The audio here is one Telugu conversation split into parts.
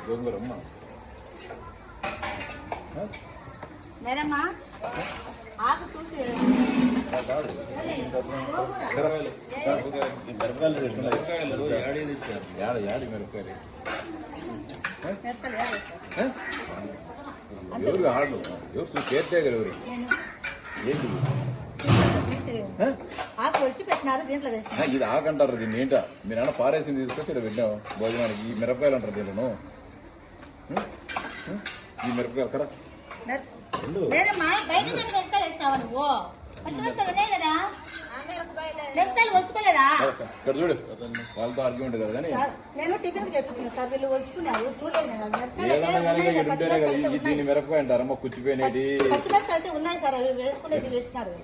గోంగూరమ్మ మేరమ్మా ఆకు చూసి ఎవరు ఆడు ఎవరు కేర్టే కదా ఎవరు ఏంటి ఆకు వచ్చి పెట్టినారు దీంట్లో వేసిన ఇది ఆకంటారు దీన్ని ఏంటో మీరు అన్న పారేసింది తీసుకొచ్చి ఇక్కడ పెట్టాం భోజనానికి ఈ మిరపకాయలు అంటారు దీనిలో ఈ మిరపకాయలు కదా ఇక్కడ చూడు వాళ్ళతో ఆర్గ్యుమెంట్ కదా కానీ నేను టిఫిన్ చెప్తున్నాను సార్ వీళ్ళు వచ్చుకున్నారు దీన్ని మిరపకాయ అంటారమ్మా కుచ్చిపోయినది పచ్చిమిరపకాయలు అయితే ఉన్నాయి సార్ అవి వేసుకునేది వేసినారు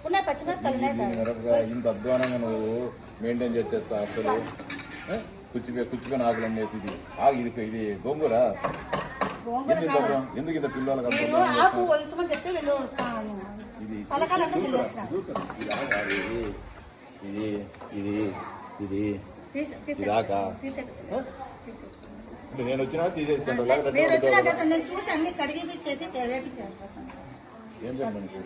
ఉన్నాయి పచ్చిమిరపకాయలు మిరపకాయ ఇంత అధ్వానంగా నువ్వు మెయింటైన్ చేస్తా అసలు కుచ్చిపోయిన ఆకులు అమ్మేసి ఇది ఇది గోంగూర ఎందుకు ఇంత పిల్లలు ఆకు ఒలుచుకొని చెప్తే వీళ్ళు ఇది ఇది ఇది ఇది ఆకా నేను వచ్చినా తీసేసాను నేను చూసి అన్ని కడిగిపించేసి ఏం చెప్పండి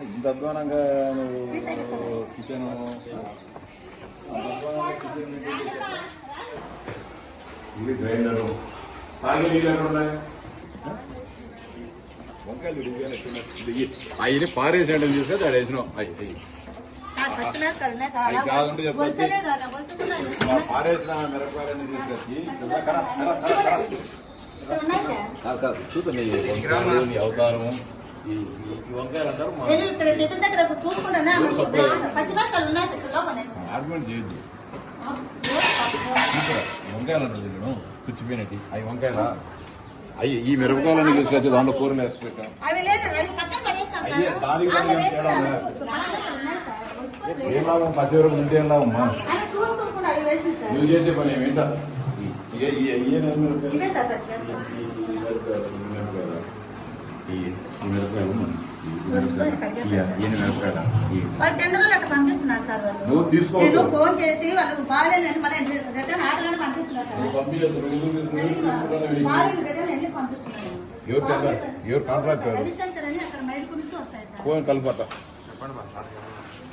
ఇంత అధ్వానంగా నువ్వు కిచెన్ ఇది గ్రైండరు తాగే నీళ్ళు ఎక్కడ ఉన్నాయి వంకాయలు అవి పారేసేయడం చూస్తే అది వేసినాం కాదంటే చెప్పచ్చు పారేసిన మిరపకాయలన్నీ తీసుకొచ్చి చూడండి నీ అవతారం ఈ వంకాయలు అంటారు ఆర్గ్యుమెంట్ చేయొద్దు వంకాయలు అంటారు నేను కుచ్చిపోయినట్టు అవి వంకాయలా అయ్యి ఈ మిరపకాయలన్నీ తీసుకొచ్చి దాంట్లో కూరలు వేసుకుంటాం ఏం లాభం పచ్చిమిరప ఉంటే ఏం లాభమ్మా నువ్వు చేసే పని ఏమేంటా నువ్వు తీసుకోవద్దు ఫోన్ చేసి వాళ్ళకి బాగాలేదు మళ్ళీ రిటర్న్ ఆటగానే పంపిస్తున్నారు ఎవరు కాంట్రాక్ట్ రవిశంకర్ అని అక్కడ మైదుకు నుంచి వస్తాయి సార్ ఫోన్ కలుపుతా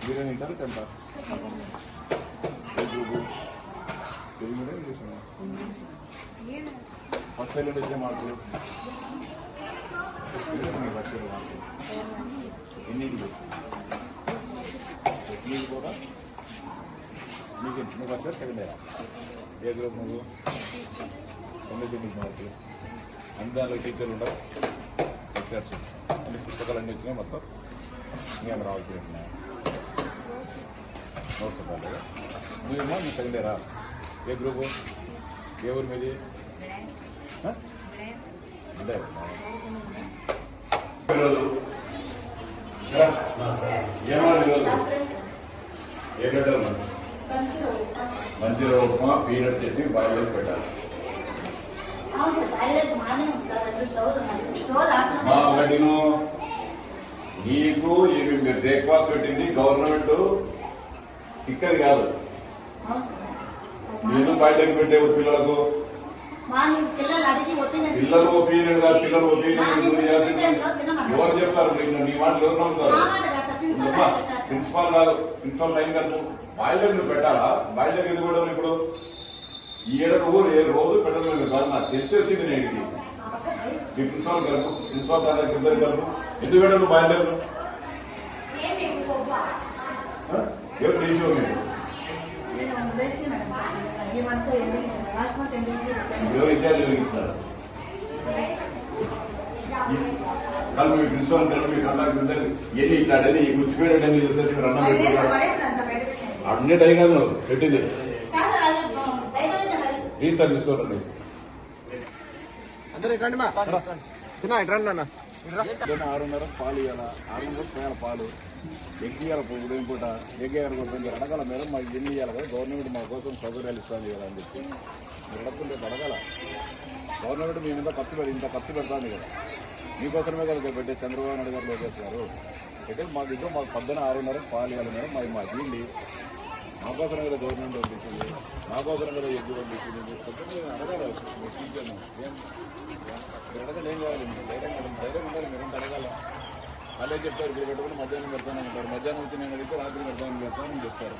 బిర్యానీ తింటా ఫస్ట్ సైడ్ వచ్చే మాటలు ఎన్నింటి కూడా నీకు నువ్వు వచ్చారు సెకండ్ ఇయర్ ఏ గ్రూప్ నువ్వు 9 మార్కులు అందరిలో టీచర్లు ఉండవు లెక్చర్స్ అన్ని పుస్తకాలు అన్నీ వచ్చినాయి మొత్తం ఇంకేం రావాల్సి నోట్స్ కాలేదు నువ్వేమో నీ సెకండ్ ఇయరా ఏ గ్రూపు ఏ ఊరు మీది అంటే ఏ పెట్టాలి మంచిగా ఉప్మా పీనట్ చట్నీ బాగా పెట్టాలి ఒకటిను నీకు మీరు బ్రేక్ఫాస్ట్ పెట్టింది గవర్నమెంట్ ఇక్కది కాదు నేను బయటకు పెట్టే పిల్లలకు పిల్లలు ఒపీనియన్ కాదు పిల్లలు ఒపీనియన్ ఎవరు చెప్తారు నీ మాటలు ఎవరు నమ్ముతారు ప్రిన్సిపాల్ కాదు ప్రిన్సిపాల్ లైన్ కాదు బాయిలర్ నువ్వు పెట్టాలా బాయిలర్ ఎందుకు పెట్టాలి ఇప్పుడు ఈ ఏడు నువ్వు రోజు పెట్టలేదు కాదు నాకు తెలిసి వచ్చింది నేను మీ ప్రిన్సిపాల్ కలుపు ప్రిన్సిపాల్ గారికి ఇద్దరు కలుపు ఎందుకు పెట్టాలి బాయిలర్ ఎవరు తీసుకో ఎవరు ఇచ్చారు ఎవరికి ఇస్తున్నారు కలుపు మీ ప్రిన్సిపాల్ కలుపు మీ కంటాక్ట్ ఇద్దరు ఎన్ని ఇట్లాంటి ఈ గుర్చిపోయినట్టు చూసేసి రన్న అన్ని టైం కాదు నువ్వు పెట్టింది తీసుకోండి తీసుకోండి అందరూ ఇట్రండి మా ఇట్రండి అన్న 6:30 పాలు ఇవ్వాలా 6:30 చేయాలి పాలు ఎగ్ ఇవ్వాలి ఉదయం పూట ఎగ్ ఇవ్వాలి అడగాల మేడం మాకు ఎన్ని ఇవ్వాలి కదా గవర్నమెంట్ మా కోసం సౌకర్యాలు ఇస్తుంది కదా అని చెప్పి మీరు అడగకుంటే అడగాల గవర్నమెంట్ మీ మీద ఖర్చు ఇంత ఖర్చు పెడతాను కదా మీకోసమే కదా పెట్టే చంద్రబాబు నాయుడు గారు చేస్తున్నారు అయితే మాకు 6:30 పాలు ఇవ్వాలి మేడం, మా జీండి మాకోసరం కదా గవర్నమెంట్ పంపించింది, మాకోసరం కదా ఎగ్గు పంపించింది. పొద్దున్న అడగాలి టీచర్ను, అడగండి ఏం కావాలి మీరు ధైర్యం ఉండాలి, మీరు అడగాల. వాళ్ళే చెప్తారు ఇప్పుడు పెట్టుకుని మధ్యాహ్నం పెడతానంటారు, మధ్యాహ్నం వచ్చి నేను అడిగితే రాత్రి పెడతానని పెడతానని చెప్తారు.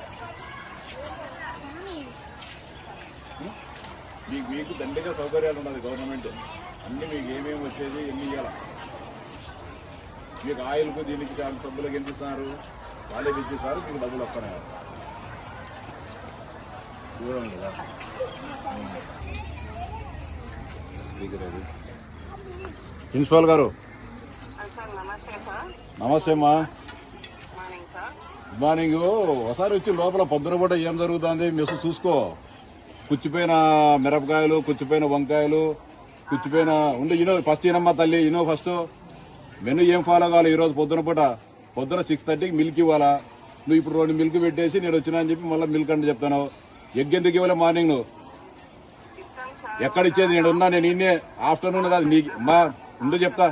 మీకు దండిగా సౌకర్యాలు ఉన్నది గవర్నమెంట్, అన్నీ మీకు ఏమేమి వచ్చేది ఎన్ని ఇవ్వాలి. మీకు ఆయిల్కు దీనికి సబ్బులకు ఎంత ఇస్తున్నారు, వాళ్ళే తెచ్చిస్తారు, మీకు డబ్బులు వస్తున్నాయి చూడండి కదా. స్పీకర్ అది ప్రిన్సిపాల్ గారు నమస్తే అమ్మా. Good morning. ఒకసారి వచ్చి లోపల పొద్దున పూట ఏం జరుగుతుంది మెస్ చూసుకో. కుచ్చిపోయిన మిరపకాయలు, కుచ్చిపోయిన వంకాయలు, కుచ్చిపోయిన ఉండి ఫస్ట్ ఈనమ్మా తల్లి ఫస్ట్ మెను ఏం ఫాలో కావాలి. ఈరోజు పొద్దున 6:30కి మిల్క్ ఇవ్వాలా. నువ్వు ఇప్పుడు 2 మిల్క్ పెట్టేసి నేను వచ్చినా అని చెప్పి మళ్ళీ మిల్క్ అంటే చెప్తాను. ఎగ్ ఎందుకు ఇవ్వాలి మార్నింగ్? నువ్వు ఎక్కడ ఇచ్చేది? నేను ఉన్నా, నేను ఇన్నే ఆఫ్టర్నూన్ కాదు నీకు మా ముందు చెప్తా.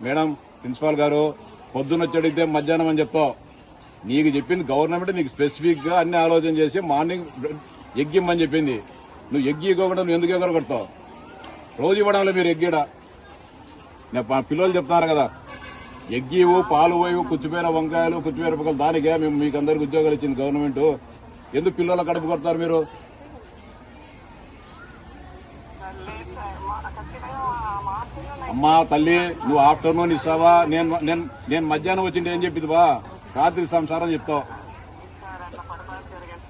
మేడం ప్రిన్సిపాల్ గారు పొద్దున్న వచ్చి అడిగితే మధ్యాహ్నం అని చెప్తావు. నీకు చెప్పింది గవర్నమెంట్, నీకు స్పెసిఫిక్గా అన్ని ఆలోచన చేసి మార్నింగ్ ఎగ్ ఇమ్మని చెప్పింది. నువ్వు ఎగ్ ఇవ్వకుండా నువ్వు ఎందుకు ఎగరగొడతావు? రోజు ఇవ్వడంలో మీరు ఎగ్గిడా నేను పిల్లలు చెప్తున్నారు కదా, ఎగ్గివు పాలు పోయి కుచ్చిపోయిన వంకాయలు కుచ్చిమిరపకాయలు దానికే మేము మీకు అందరికి ఉద్యోగాలు ఇచ్చింది గవర్నమెంట్. ఎందుకు పిల్లల కడుపు కొడతారు మీరు? అమ్మా తల్లి నువ్వు ఆఫ్టర్నూన్ ఇస్తావా? నేను మధ్యాహ్నం వచ్చింటే ఏం చెప్పింది బా, రాత్రి సంసారం చెప్తావు.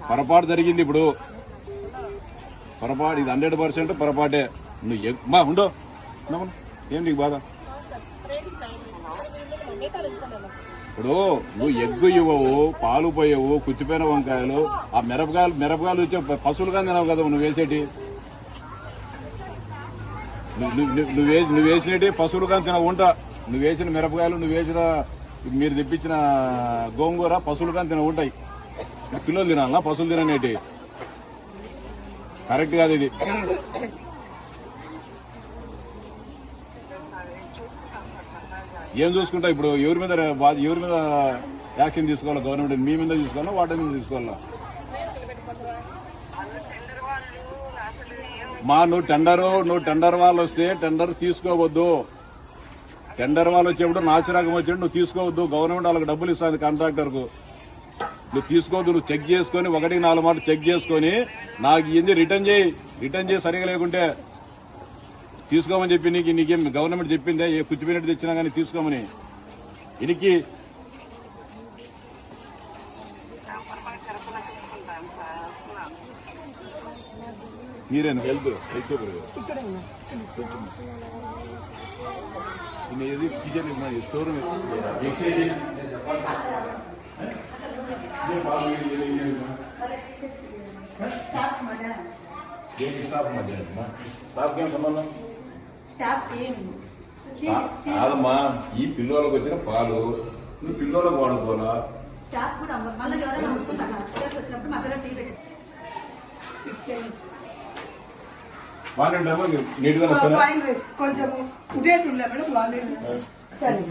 పొరపాటు జరిగింది ఇప్పుడు, పొరపాటు ఇది 100% పొరపాటే. నువ్వు మా ఉండో ఏం నీకు బాధ? ఇప్పుడు నువ్వు ఎగ్గు ఇవ్వవు, పాలు పోయవు, కుచ్చిపోయిన వంకాయలు, ఆ మిరపకాయలు వచ్చే పశువులుగా తినవు కదా నువ్వు వేసేటి. నువ్వు వేసినవి పశువులుగా తినవు ఉంటా. నువ్వు వేసిన మిరపకాయలు, నువ్వు వేసిన మీరు తెప్పించిన గోంగూర పశువులుగా తిన ఉంటాయి. పిల్లలు తినాలన్నా పశువులు తిననేటి? కరెక్ట్ కాదు ఇది. ఏం చూసుకుంటా ఇప్పుడు? ఎవరి మీద యాక్షన్ తీసుకోవాలా గవర్నమెంట్? మీ మీద తీసుకోవాలా, వాటి మీద తీసుకోవాలా? నువ్వు టెండర్ వాళ్ళు వస్తే టెండర్ తీసుకోవద్దు. టెండర్ వాళ్ళు వచ్చేప్పుడు నాసిరకం వచ్చేప్పుడు నువ్వు తీసుకోవద్దు. గవర్నమెంట్ వాళ్ళకి డబ్బులు ఇస్తుంది కాంట్రాక్టర్కు. నువ్వు తీసుకోవద్దు. నువ్వు చెక్ చేసుకొని 1-4 మాటలు చెక్ చేసుకొని నాకు ఇది రిటర్న్ చేయి సరిగా లేకుంటే తీసుకోమని చెప్పి నీకేం గవర్నమెంట్ చెప్పిందే? ఏ కుచ్చిపోయినట్టు తెచ్చినా కానీ తీసుకోమని. ఇనికి మీరేనా హెల్త్ ఇది కిచెన్ స్టోర్ సంబంధం కాదమ్మా. ఈ పిల్లలకు వచ్చిన పాలు నువ్వు పిల్లలకు వాడుకోవాలా? బాగుంటామా? నీట్గా కొంచెం సరే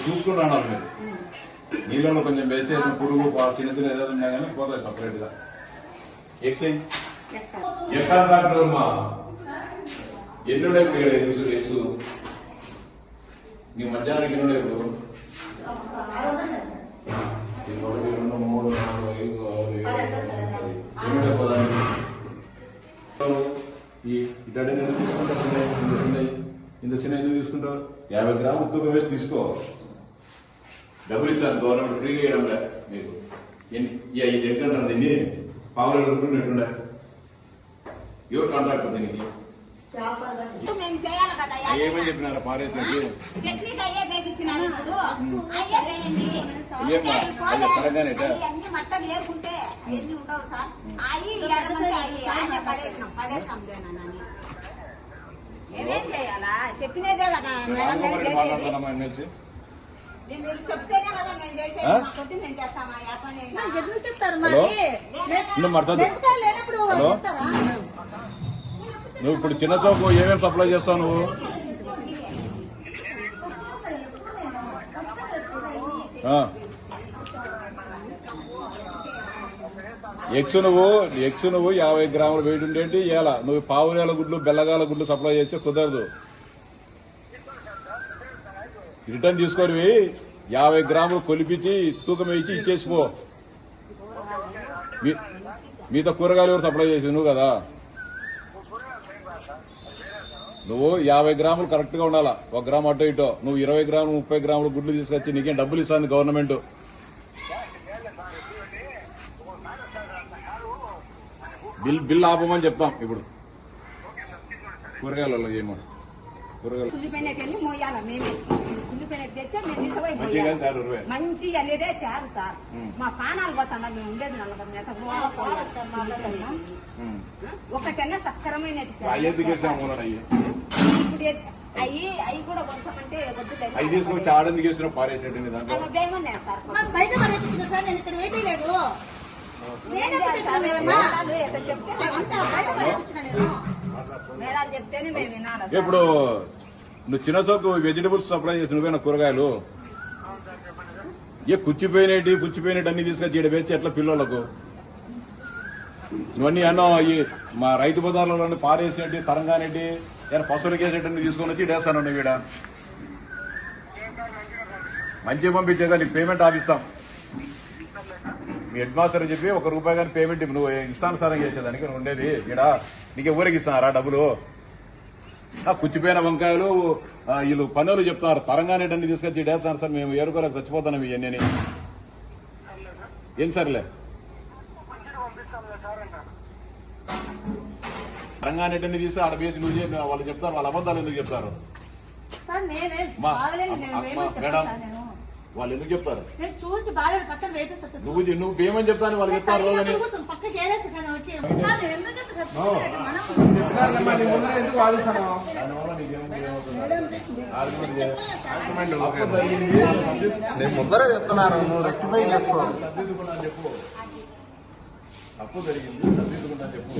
చూసుకుంటున్నారు మీరు. నీళ్ళలో కొంచెం వేసేసిన పురుగు చిన్న ఏదో ఉన్నా కానీ పోతాయి సపరేట్ గా. ఎక్స్చేంజ్ ఎక్కడ డాక్టర్ మా ఎన్నుడే ఎక్స్ నీ మధ్యాహ్నానికి ఎన్నుడే ఇప్పుడు 1, 2, 3, 4, 5, 6, 7, 8, 9 పోదాన్ని ఇటాడే ఇంత చిన్న ఎందుకు తీసుకుంటావు? 50 గ్రాములు ఉత్తుగా వేసి తీసుకో. డబ్బులు ఇస్తాను గవర్నమెంట్ ఫ్రీగా ఇవ్వడంలే మీకు. ఇది ఎక్కడ దీన్ని పావులు ఎట్టుకుంటుండే ఎవరు కాంట్రాక్టర్ దీనికి? ఏమని చెప్పినారా పారేసినట్టు? చెప్పినదే కదా మాట్లాడతానమ్మా ఎమ్మెల్సీ. మీరు చెప్తేనే కదా మేము చేసేది. మేము చేస్తామా? చెప్తారు హలో నువ్వు ఇప్పుడు చిన్న చౌకు ఏమేమి సప్లై చేస్తావు నువ్వు? ఎగ్స్ నువ్వు 50 గ్రాములు వెయిట్ ఉండేంటి ఇలా నువ్వు పావులేల గుడ్లు బెల్లగాల గుడ్లు సప్లై చేస్తే కుదరదు. రిటర్న్ తీసుకొని 50 గ్రాములు కొలిపించి తూకం వేయించి ఇచ్చేసిపో. మిగతా కూరగాయలు ఎవరు సప్లై చేసి నువ్వు కదా. నువ్వు 50 గ్రాములు కరెక్ట్ గా ఉండాలా. 1 గ్రాము అటో ఇటో. నువ్వు 20 గ్రాములు 30 గ్రాములు గుడ్లు తీసుకొచ్చి నీకేం డబ్బులు ఇస్తుంది గవర్నమెంట్. బిల్ ఆపమని చెప్తాం ఇప్పుడు. కూరగాయలు చేయమని కూరగాయలు మంచి అనేదే తయారు సార్. మా పానాలు పోతాం మేము ఉండేది 40 మీటర్. ఒకటన్నా సక్రమైన ఇప్పుడు అవి కూడా కొంచెం అంటే అవి తీసుకొచ్చి ఆడెందుకు వేసిన పారేసేటండి దాంట్లో భయమన్నాయి సార్. బయట పడేపించిన సార్, నేను ఇక్కడ వేయలేదు. మేడాలు చెప్తేనే మేము వినాలి. ఇప్పుడు నువ్వు చిన్న చోకు వెజిటబుల్స్ సప్లై చేసి నువ్వేనా కూరగాయలు పుచ్చిపోయినట్టు అన్ని తీసుకొచ్చి ఇక్కడ వేచి ఎట్లా పిల్లలకు ఇవన్నీ అన్నో మా రైతు బజార్లో పారేసేటి తరంగానేటి పశువులకి వేసేటన్ని తీసుకొని వచ్చి వేస్తాను వీడ మంచిగా పంపించేదా నీకు పేమెంట్ ఆపిస్తాం. మీ హెడ్ మాస్టర్ చెప్పి ₹1 కానీ పేమెంట్ నువ్వు ఇష్టానుసారం చేసేదానికి ఉండేది ఇక్కడ నీకే ఊరికి ఇస్తున్నారా డబ్బులు? కుచ్చిపోయిన వంకాయలు వీళ్ళు పనులు చెప్తున్నారు తరంగానేటన్ని తీసుకొచ్చి వేస్తున్నారు సార్. మేము ఏరుకోలేక చచ్చిపోతున్నాం ఇవన్నీ. ఏం సర్లే తరంగానేటన్ని తీసి ఆడ వేసి నువ్వు వాళ్ళు చెప్తారు. వాళ్ళ అబద్ధాలు ఎందుకు చెప్తారు మేడం? వాళ్ళు ఎందుకు చెప్తారు? నువ్వు పేమెంట్ చెప్తాను వాళ్ళు చెప్తారు. నేను ముందరే చెప్తున్నారు, నువ్వు రెక్టిఫై చేసుకో. చెప్పు తప్పు జరిగింది, సరిదిద్దుకుంటా చెప్పు.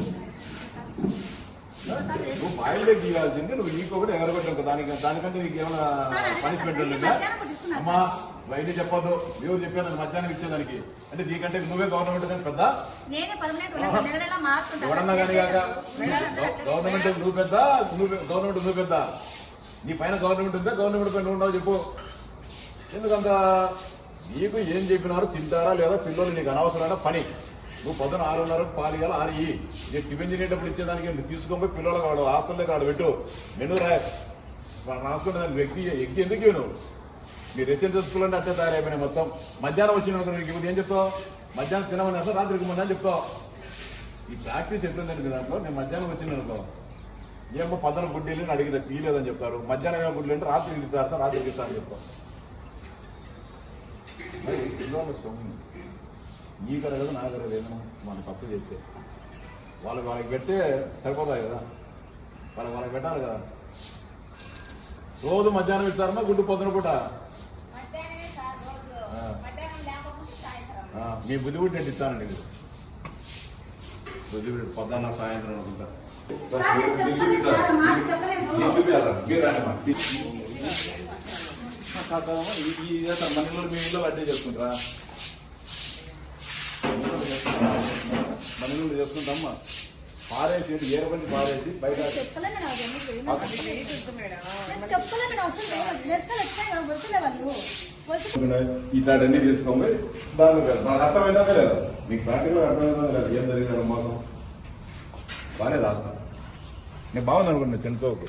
నువ్వు బాయిల్లోకి ఇవ్వాల్సింది నువ్వు ఇంకొకటి ఎగరబెట్టావు. దానికంటే నీకు ఏమైనా పనిష్మెంట్ ఉంటుందా? అమ్మా బయట చెప్పొద్దు. ఎవరు చెప్పాను మధ్యాహ్నం ఇచ్చేదానికి అంటే నీకంటే నువ్వే గవర్నమెంట్ కానీ పెద్ద ఎవడన్నా కానీ కాక గవర్నమెంట్ నువ్వు పెద్ద గవర్నమెంట్ నువ్వు పెద్ద. నీ పైన గవర్నమెంట్ ఉందా? గవర్నమెంట్ పైన ఉన్నావు చెప్పు. ఎందుకంత నీకు ఏం చెప్పినారు తింటారా లేదా పిల్లలు నీకు అనవసరమైన పని. నువ్వు పొద్దున 6:30 పాలు ఇవ్వాలి 6 నీకు టిఫిన్ తినేటప్పుడు ఇచ్చేదానికి తీసుకొని పిల్లలు కాడు హాస్టల్ దగ్గర ఆడ పెట్టు మెనూ రాసుకుంటే దానికి ఎగ్గి ఎందుకు నువ్వు మీ రెసిడెన్షియల్ స్కూల్ అంటే అట్టే తయారైపోయినాయి మొత్తం. మధ్యాహ్నం వచ్చిన నీకు ఏం చెప్తావు? మధ్యాహ్నం తినమని వస్తా రాత్రికి ముందు అని చెప్తావు. ఈ ప్రాక్టీస్ ఎట్లుందండి మీ దాంట్లో? నేను మధ్యాహ్నం వచ్చిన అనుకో ఏమో పొద్దున గుడ్డీలు అడిగిన తీయలేదని చెప్తారు. మధ్యాహ్నం ఏమో గుడ్డీలు అంటే రాత్రికి తిప్పారు సార్ రాత్రికి ఇస్తా అని చెప్తావు. నీ కరగదు నా కరగదు ఏదైనా మన తప్పు చేసే వాళ్ళకి పెడితే సరిపోతాయి కదా. వాళ్ళకి పెట్టాలి కదా. రోజు మధ్యాహ్నం ఇస్తారమ్మా గుడ్డు పొద్దున పూట. మీ బుద్ధి పుట్టి నేను ఇస్తానండి. మీరు బుద్ధి పుట్టి పొద్దున్న సాయంత్రం అనుకుంటా మన మీ ఇంట్లో వడ్డీ చేసుకుంటారా? మన ఇల్లు చేసుకుంటామ్మా. పారేసి ఏరబండి పారేసి బయట ఇట్లాంటివన్నీ తీసుకోమని దాని నాకు అర్థమైందా లేదా? నీకు ప్రాక్టికల్ అర్థమైందా లేదా? ఏం జరిగిందా మోసం బాగానే దాస్తాను. నేను బాగుంది అనుకుంటున్నా చెంచోకు.